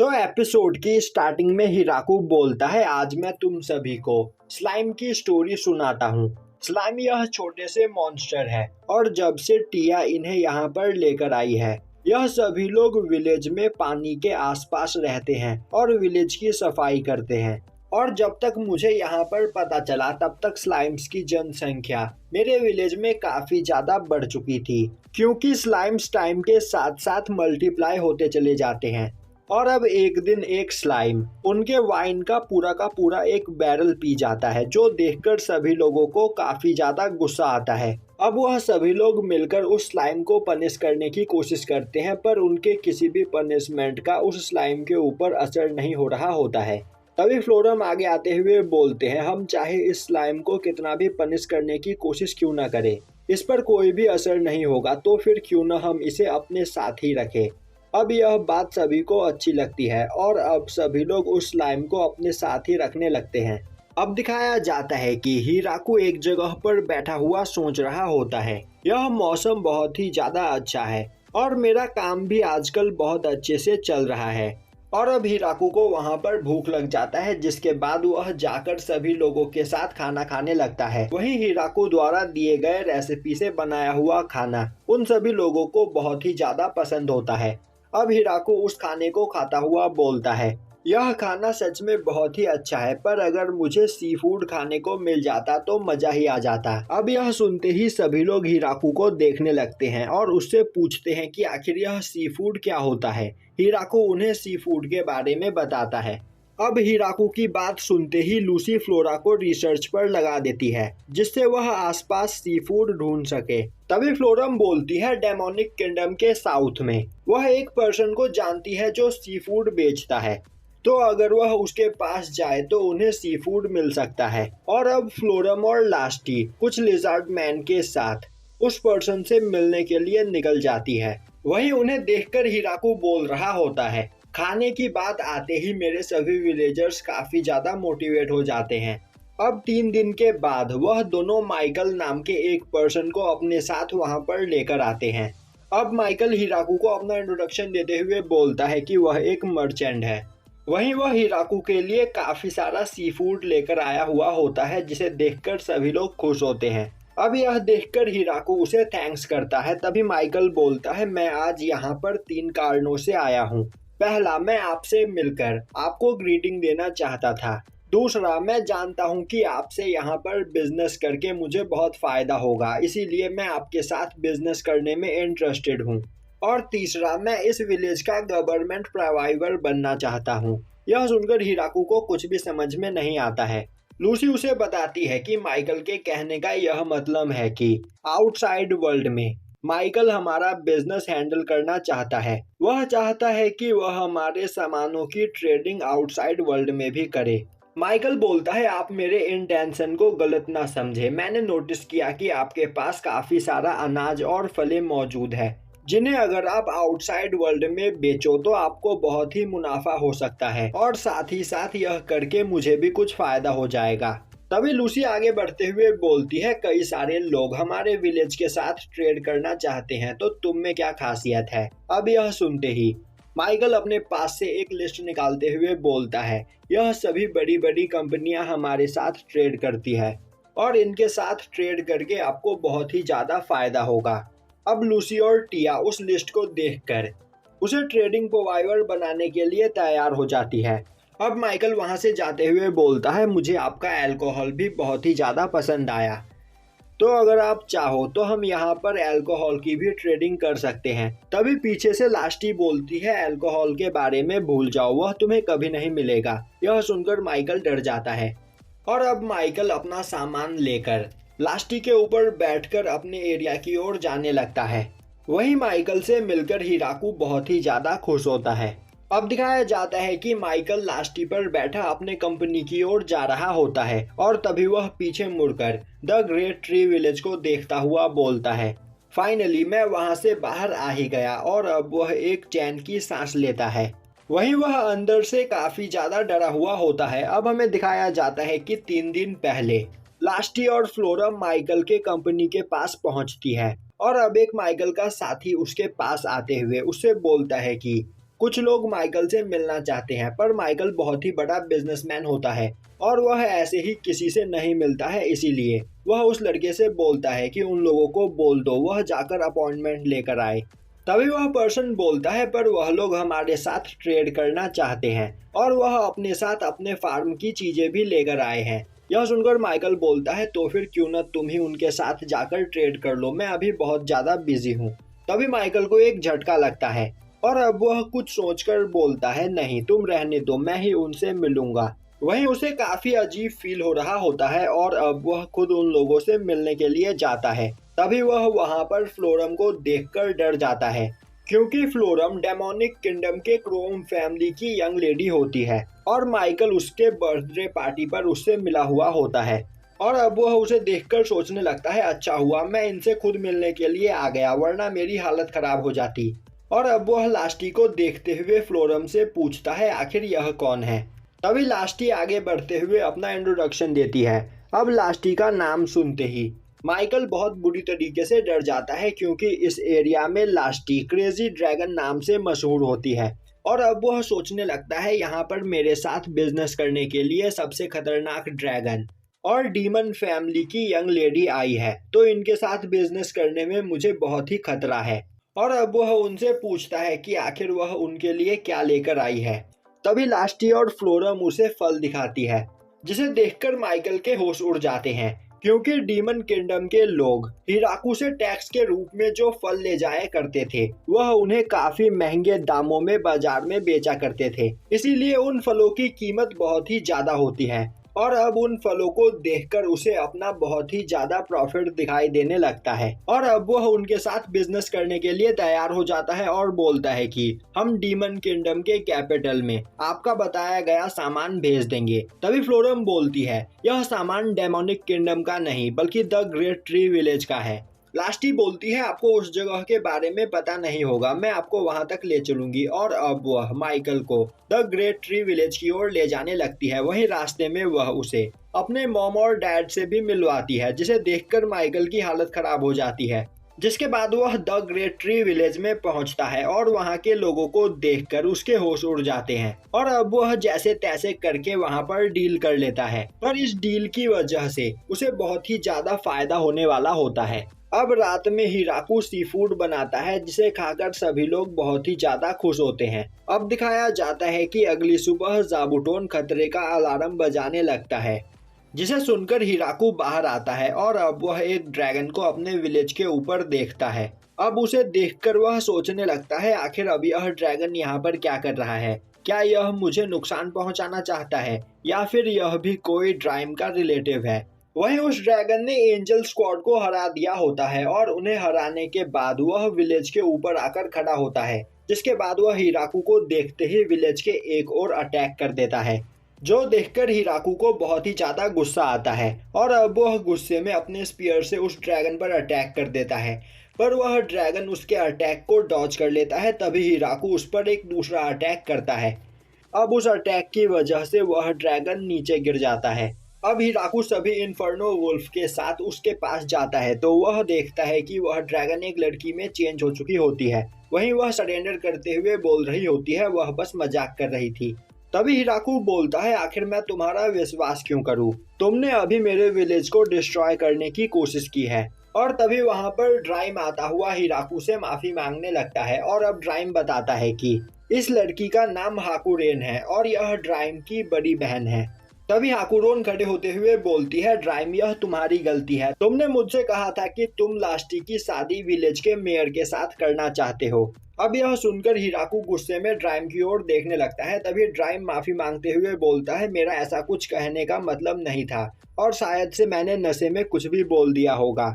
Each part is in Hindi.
तो एपिसोड की स्टार्टिंग में हिराकू बोलता है, आज मैं तुम सभी को स्लाइम की स्टोरी सुनाता हूँ। स्लाइम यह छोटे से मॉन्स्टर है और जब से टिया इन्हें यहाँ पर लेकर आई है, यह सभी लोग विलेज में पानी के आसपास रहते हैं और विलेज की सफाई करते हैं। और जब तक मुझे यहाँ पर पता चला तब तक स्लाइम्स की जनसंख्या मेरे विलेज में काफी ज्यादा बढ़ चुकी थी, क्योंकि स्लाइम्स टाइम के साथ साथ मल्टीप्लाई होते चले जाते हैं। और अब एक दिन एक स्लाइम उनके वाइन का पूरा एक बैरल पी जाता है, जो देखकर सभी लोगों को काफी ज्यादा गुस्सा आता है। अब वह सभी लोग मिलकर उस स्लाइम को पनिश करने की कोशिश करते हैं, पर उनके किसी भी पनिशमेंट का उस स्लाइम के ऊपर असर नहीं हो रहा होता है। तभी फ्लोरम आगे आते हुए बोलते हैं, हम चाहे इस स्लाइम को कितना भी पनिश करने की कोशिश क्यों ना करें, इस पर कोई भी असर नहीं होगा, तो फिर क्यों ना हम इसे अपने साथ ही रखें। अब यह बात सभी को अच्छी लगती है और अब सभी लोग उस स्लाइम को अपने साथ ही रखने लगते हैं। अब दिखाया जाता है कि हिराकू एक जगह पर बैठा हुआ सोच रहा होता है, यह मौसम बहुत ही ज्यादा अच्छा है और मेरा काम भी आजकल बहुत अच्छे से चल रहा है। और अब हिराकू को वहाँ पर भूख लग जाता है, जिसके बाद वह जाकर सभी लोगों के साथ खाना खाने लगता है। वहीं हिराकू द्वारा दिए गए रेसिपी से बनाया हुआ खाना उन सभी लोगों को बहुत ही ज्यादा पसंद होता है। अब हिराकू उस खाने को खाता हुआ बोलता है, यह खाना सच में बहुत ही अच्छा है, पर अगर मुझे सी फूड खाने को मिल जाता तो मजा ही आ जाता। अब यह सुनते ही सभी लोग हिराकू को देखने लगते हैं और उससे पूछते हैं कि आखिर यह सी फूड क्या होता है। हिराकू उन्हें सी फूड के बारे में बताता है। अब हिराकू की बात सुनते ही लूसी फ्लोरा को रिसर्च पर लगा देती है, जिससे वह आसपास सी फूड ढूंढ सके। तभी फ्लोरम बोलती है, डेमोनिक किंगडम के साउथ में वह एक पर्सन को जानती है जो सी फूड बेचता है, तो अगर वह उसके पास जाए तो उन्हें सी फूड मिल सकता है। और अब फ्लोरम और लास्टी कुछ लिजार्ड मैन के साथ उस पर्सन से मिलने के लिए निकल जाती है। वहीं उन्हें देखकर हिराकू बोल रहा होता है, खाने की बात आते ही मेरे सभी विलेजर्स काफी ज्यादा मोटिवेट हो जाते हैं। अब 3 दिन के बाद वह दोनों माइकल नाम के एक पर्सन को अपने साथ वहां पर लेकर आते हैं। अब माइकल हिराकू को अपना इंट्रोडक्शन देते हुए बोलता है कि वह एक मर्चेंट है। वहीं वह हिराकू के लिए काफी सारा सी फूड लेकर आया हुआ होता है, जिसे देखकर सभी लोग खुश होते हैं। अब यह देखकर हिराकू उसे थैंक्स करता है। तभी माइकल बोलता है, मैं आज यहाँ पर 3 कारणों से आया हूँ। पहला, मैं आपसे मिलकर आपको ग्रीटिंग देना चाहता था। दूसरा, मैं जानता हूँ कि आपसे यहाँ पर बिजनेस करके मुझे बहुत फायदा होगा, इसीलिए मैं आपके साथ बिजनेस करने में इंटरेस्टेड हूँ। और तीसरा, मैं इस विलेज का गवर्नमेंट प्रवाइवर बनना चाहता हूँ। यह सुनकर हिराकू को कुछ भी समझ में नहीं आता है। लूसी उसे बताती है कि माइकल के कहने का यह मतलब है कि आउटसाइड वर्ल्ड में माइकल हमारा बिजनेस हैंडल करना चाहता है। वह चाहता है कि वह हमारे सामानों की ट्रेडिंग आउटसाइड वर्ल्ड में भी करे। माइकल बोलता है, आप मेरे इंटेंशन को गलत ना समझे। मैंने नोटिस किया कि आपके पास काफी सारा अनाज और फलें मौजूद है, जिन्हें अगर आप आउटसाइड वर्ल्ड में बेचो तो आपको बहुत ही मुनाफा हो सकता है, और साथ ही साथ यह करके मुझे भी कुछ फायदा हो जाएगा। तभी लूसी आगे बढ़ते हुए बोलती है, कई सारे लोग हमारे विलेज के साथ ट्रेड करना चाहते हैं, तो तुम में क्या खासियत है। अब यह सुनते ही माइकल अपने पास से एक लिस्ट निकालते हुए बोलता है, यह सभी बड़ी बड़ी कंपनियां हमारे साथ ट्रेड करती है और इनके साथ ट्रेड करके आपको बहुत ही ज्यादा फायदा होगा। अब लूसी और टिया उस लिस्ट को देखकर उसे ट्रेडिंग प्रोवाइडर बनाने के लिए तैयार हो जाती है। अब माइकल वहां से जाते हुए बोलता है, मुझे आपका अल्कोहल भी बहुत ही ज़्यादा पसंद आया, तो अगर आप चाहो तो हम यहाँ पर अल्कोहल की भी ट्रेडिंग कर सकते हैं। तभी पीछे से लास्टी बोलती है, अल्कोहल के बारे में भूल जाओ, वह तुम्हें कभी नहीं मिलेगा। यह सुनकर माइकल डर जाता है और अब माइकल अपना सामान लेकर लास्टी के ऊपर बैठकर अपने एरिया की ओर जाने लगता है। वहीं माइकल से मिलकर हिराकू बहुत ही ज्यादा खुश होता है। अब दिखाया जाता है कि माइकल लास्टी पर बैठा अपने कंपनी की ओर जा रहा होता है और तभी वह पीछे मुड़कर द ग्रेट ट्री विलेज को देखता हुआ बोलता है, फाइनली मैं वहां से बाहर आ ही गया। और अब वह एक चैन की सांस लेता है। वहीं वह अंदर से काफी ज्यादा डरा हुआ होता है। अब हमें दिखाया जाता है कि 3 दिन पहले लास्टी और फ्लोरा माइकल के कंपनी के पास पहुंचती है और अब एक माइकल का साथी उसके पास आते हुए उससे बोलता है कि कुछ लोग माइकल से मिलना चाहते हैं, पर माइकल बहुत ही बड़ा बिजनेसमैन होता है और वह ऐसे ही किसी से नहीं मिलता है। इसीलिए वह उस लड़के से बोलता है कि उन लोगों को बोल दो वह जाकर अपॉइंटमेंट लेकर आए। तभी वह पर्सन बोलता है, पर वह लोग हमारे साथ ट्रेड करना चाहते हैं और वह अपने साथ अपने फार्म की चीजें भी लेकर आए हैं। यह सुनकर माइकल बोलता है, तो फिर क्यों न तुम ही उनके साथ जाकर ट्रेड कर लो, मैं अभी बहुत ज्यादा बिजी हूँ। तभी माइकल को एक झटका लगता है और अब वह कुछ सोचकर बोलता है, नहीं तुम रहने दो, मैं ही उनसे मिलूंगा। वहीं उसे काफी अजीब फील हो रहा होता है और अब वह खुद उन लोगों से मिलने के लिए जाता है। तभी वह वहां पर फ्लोरम को देखकर डर जाता है, क्योंकि फ्लोरम डेमोनिक किंगडम के क्रोम फैमिली की यंग लेडी होती है और माइकल उसके बर्थडे पार्टी पर उससे मिला हुआ होता है। और अब वह उसे देखकर सोचने लगता है, अच्छा हुआ मैं इनसे खुद मिलने के लिए आ गया, वरना मेरी हालत खराब हो जाती। और अब वह लास्टी को देखते हुए फ्लोरम से पूछता है, आखिर यह कौन है। तभी लास्टी आगे बढ़ते हुए अपना इंट्रोडक्शन देती है। अब लास्टी का नाम सुनते ही माइकल बहुत बुरी तरीके से डर जाता है, क्योंकि इस एरिया में लास्टी क्रेजी ड्रैगन नाम से मशहूर होती है। और अब वह सोचने लगता है, यहाँ पर मेरे साथ बिजनेस करने के लिए सबसे खतरनाक ड्रैगन और डीमन फैमिली की यंग लेडी आई है, तो इनके साथ बिजनेस करने में मुझे बहुत ही खतरा है। और अब वह उनसे पूछता है कि आखिर वह उनके लिए क्या लेकर आई है। तभी लास्टी और फ्लोरम उसे फल दिखाती है, जिसे देखकर माइकल के होश उड़ जाते हैं, क्योंकि डीमन किंगडम के लोग हिराकू से टैक्स के रूप में जो फल ले जाया करते थे वह उन्हें काफी महंगे दामों में बाजार में बेचा करते थे। इसीलिए उन फलों की कीमत बहुत ही ज्यादा होती है और अब उन फलों को देखकर उसे अपना बहुत ही ज्यादा प्रॉफिट दिखाई देने लगता है। और अब वह उनके साथ बिजनेस करने के लिए तैयार हो जाता है और बोलता है कि हम डीमन किंगडम के कैपिटल में आपका बताया गया सामान भेज देंगे। तभी फ्लोरम बोलती है, यह सामान डेमोनिक किंगडम का नहीं बल्कि द ग्रेट ट्री विलेज का है। लास्टी बोलती है, आपको उस जगह के बारे में पता नहीं होगा, मैं आपको वहां तक ले चलूंगी। और अब वह माइकल को द ग्रेट ट्री विलेज की ओर ले जाने लगती है। वहीं रास्ते में वह उसे अपने मॉम और डैड से भी मिलवाती है, जिसे देखकर माइकल की हालत खराब हो जाती है। जिसके बाद वह द ग्रेट ट्री विलेज में पहुंचता है और वहां के लोगों को देखकर उसके होश उड़ जाते हैं। और अब वह जैसे तैसे करके वहां पर डील कर लेता है, पर इस डील की वजह से उसे बहुत ही ज्यादा फायदा होने वाला होता है। अब रात में हिराकू सी फूड बनाता है, जिसे खाकर सभी लोग बहुत ही ज्यादा खुश होते हैं। अब दिखाया जाता है कि अगली सुबह ज़ाबूटोन खतरे का अलार्म बजाने लगता है, जिसे सुनकर हिराकू बाहर आता है और अब वह एक ड्रैगन को अपने विलेज के ऊपर देखता है। अब उसे देखकर वह सोचने लगता है, आखिर अब यह ड्रैगन यहाँ पर क्या कर रहा है, क्या यह मुझे नुकसान पहुंचाना चाहता है या फिर यह भी कोई ड्राइम का रिलेटिव है। वहीं उस ड्रैगन ने एंजल स्क्वाड को हरा दिया होता है और उन्हें हराने के बाद वह विलेज के ऊपर आकर खड़ा होता है, जिसके बाद वह हिराकू को देखते ही विलेज के एक और अटैक कर देता है, जो देखकर हिराकू को बहुत ही ज्यादा गुस्सा आता है। और अब वह गुस्से में अपने स्पीयर से उस ड्रैगन पर अटैक कर देता है, पर वह ड्रैगन उसके अटैक को डॉज कर लेता है। तभी हिराकू उस पर एक दूसरा अटैक करता है। अब उस अटैक की वजह से वह ड्रैगन नीचे गिर जाता है। अब हिराकू सभी इन्फर्नो वुल्फ के साथ उसके पास जाता है, तो वह देखता है कि वह ड्रैगन एक लड़की में चेंज हो चुकी होती है। वहीं वह सरेंडर करते हुए बोल रही होती है, वह बस मजाक कर रही थी। तभी हिराकू बोलता है, आखिर मैं तुम्हारा विश्वास क्यों करूं? तुमने अभी मेरे विलेज को डिस्ट्रॉय करने की कोशिश की है। और तभी वहां पर ड्राइम आता हुआ हिराकू से माफी मांगने लगता है और अब ड्राइम बताता है कि इस लड़की का नाम हाकुरेन है और यह ड्राइम की बड़ी बहन है। तभी हाकुरोन खड़े होते हुए बोलती है, ड्राइम यह तुम्हारी गलती है, तुमने मुझसे कहा था कि तुम लास्टी की शादी विलेज के मेयर के साथ करना चाहते हो। अब यह सुनकर हिराकू गुस्से में ड्राइम की ओर देखने लगता है। तभी ड्राइम माफी मांगते हुए बोलता है, मेरा ऐसा कुछ कहने का मतलब नहीं था और शायद से मैंने नशे में कुछ भी बोल दिया होगा।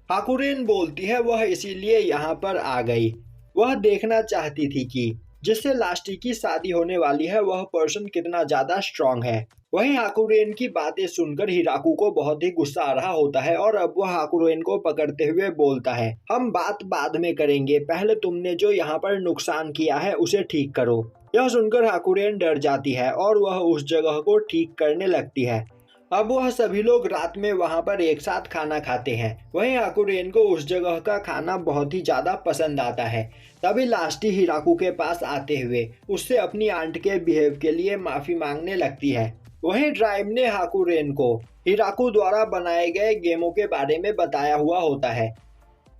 हाकुरेन बोलती है, वह इसीलिए यहाँ पर आ गई, वह देखना चाहती थी कि जिससे लास्टी की शादी होने वाली है वह पर्सन कितना ज्यादा स्ट्रांग है। वहीं हाकुरेन की बातें सुनकर हिराकू को बहुत ही गुस्सा आ रहा होता है और अब वह हाकुरेन को पकड़ते हुए बोलता है, हम बात बाद में करेंगे, पहले तुमने जो यहाँ पर नुकसान किया है उसे ठीक करो। यह सुनकर हाकुरेन डर जाती है और वह उस जगह को ठीक करने लगती है। अब वह सभी लोग रात में वहां पर एक साथ खाना खाते हैं। वहीं हाकुरेन को उस जगह का खाना बहुत ही ज्यादा पसंद आता है। तभी लास्टी हिराकू के पास आते हुए उससे अपनी आंट के बिहेव के लिए माफी मांगने लगती है। वहीं ड्राइव ने हाकुरेन को हिराकू द्वारा बनाए गए गेमों के बारे में बताया हुआ होता है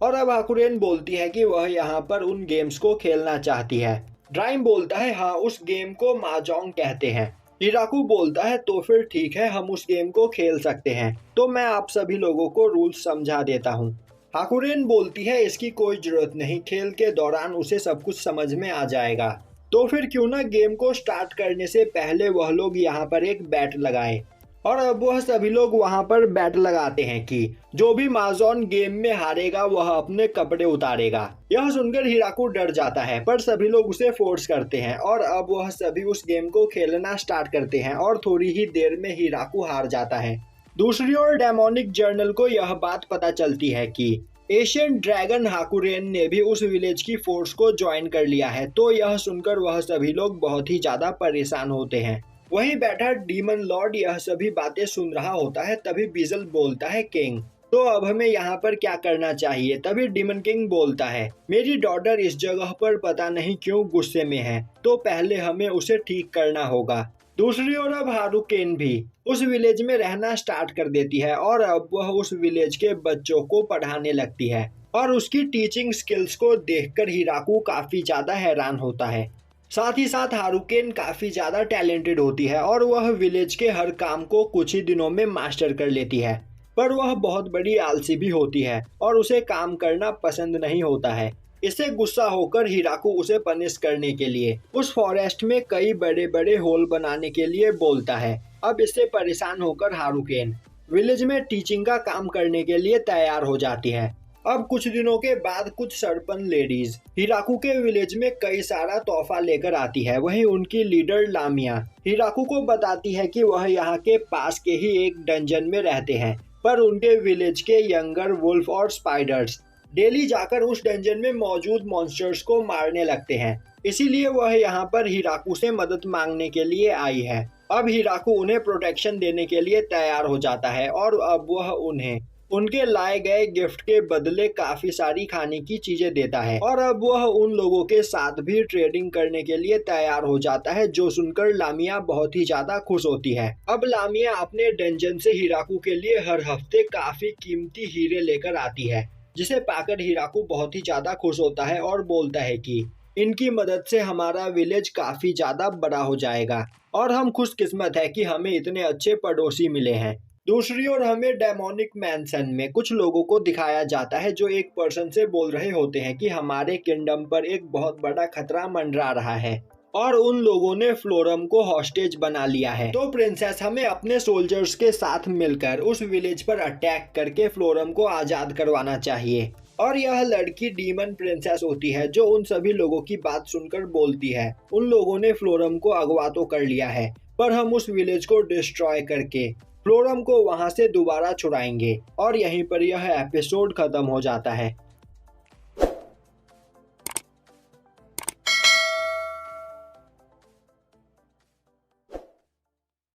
और अब हाकुरेन बोलती है कि वह यहाँ पर उन गेम्स को खेलना चाहती है। ड्राइव बोलता है हाँ, उस गेम को माजोंग कहते हैं। हिराकू बोलता है तो फिर ठीक है, हम उस गेम को खेल सकते हैं। तो मैं आप सभी लोगों को रूल्स समझा देता हूँ। हाकुरेन बोलती है इसकी कोई जरूरत नहीं, खेल के दौरान उसे सब कुछ समझ में आ जाएगा। तो फिर क्यों ना गेम को स्टार्ट करने से पहले वह लोग यहाँ पर एक बैट लगाए। और अब वह सभी लोग वहां पर बैट लगाते हैं कि जो भी माजोन गेम में हारेगा वह अपने कपड़े उतारेगा। यह सुनकर हिराकू डर जाता है पर सभी लोग उसे फोर्स करते हैं और अब वह सभी उस गेम को खेलना स्टार्ट करते हैं और थोड़ी ही देर में हिराकू हार जाता है। दूसरी ओर डेमोनिक जर्नल को यह बात पता चलती है कि एशियन ड्रैगन हाकुरेन ने भी उस विलेज की फोर्स को ज्वाइन कर लिया है। तो यह सुनकर वह सभी लोग बहुत ही ज्यादा परेशान होते हैं। वहीं बैठा डीमन लॉर्ड यह सभी बातें सुन रहा होता है। तभी बीजल बोलता है किंग, तो अब हमें यहाँ पर क्या करना चाहिए। तभी डीमन किंग बोलता है मेरी डॉटर इस जगह पर पता नहीं क्यों गुस्से में है, तो पहले हमें उसे ठीक करना होगा। दूसरी ओर अब हारुकेन भी उस विलेज में रहना स्टार्ट कर देती है और अब वह उस विलेज के बच्चों को पढ़ाने लगती है और उसकी टीचिंग स्किल्स को देखकर हिराकू काफी ज्यादा हैरान होता है। साथ ही साथ हारुकेन काफी ज्यादा टैलेंटेड होती है और वह विलेज के हर काम को कुछ ही दिनों में मास्टर कर लेती है। पर वह बहुत बड़ी आलसी भी होती है और उसे काम करना पसंद नहीं होता है। इससे गुस्सा होकर हिराकू उसे पनिश करने के लिए उस फॉरेस्ट में कई बड़े बड़े होल बनाने के लिए बोलता है। अब इससे परेशान होकर हारुकेन विलेज में टीचिंग का काम करने के लिए तैयार हो जाती है। अब कुछ दिनों के बाद कुछ सरपंच लेडीज हिराकू के विलेज में कई सारा तोहफा लेकर आती है। वहीं उनकी लीडर लामिया हिराकू को बताती है कि वह यहाँ के पास के ही एक डंजन में रहते हैं, पर उनके विलेज के यंगर वुल्फ और स्पाइडर्स डेली जाकर उस डंजन में मौजूद मॉन्स्टर्स को मारने लगते हैं। इसीलिए वह यहाँ पर हिराकू से मदद मांगने के लिए आई है। अब हिराकू उन्हें प्रोटेक्शन देने के लिए तैयार हो जाता है और अब वह उन्हें उनके लाए गए गिफ्ट के बदले काफी सारी खाने की चीजें देता है और अब वह उन लोगों के साथ भी ट्रेडिंग करने के लिए तैयार हो जाता है, जो सुनकर लामिया बहुत ही ज्यादा खुश होती है। अब लामिया अपने डंजन से हिराकू के लिए हर हफ्ते काफी कीमती हीरे लेकर आती है, जिसे पाकर हिराकू बहुत ही ज्यादा खुश होता है और बोलता है कि इनकी मदद से हमारा विलेज काफी ज्यादा बड़ा हो जाएगा और हम खुशकिस्मत है कि हमें इतने अच्छे पड़ोसी मिले हैं। दूसरी ओर हमें डेमोनिक मैंसन में कुछ लोगों को दिखाया जाता है जो एक पर्सन से बोल रहे होते हैं कि हमारे किंगडम पर एक बहुत बड़ा खतरा मंडरा रहा है और उन लोगों ने फ्लोरम को हॉस्टेज बना लिया है। तो प्रिंसेस हमें अपने सोल्जर्स के साथ मिलकर उस विलेज पर अटैक करके फ्लोरम को आजाद करवाना चाहिए। और यह लड़की डीमन प्रिंसेस होती है जो उन सभी लोगों की बात सुनकर बोलती है उन लोगों ने फ्लोरम को अगवा तो कर लिया है, पर हम उस विलेज को डिस्ट्रॉय करके फ्लोरम को वहां से दोबारा छुड़ाएंगे। और यहीं पर यह एपिसोड खत्म हो जाता है।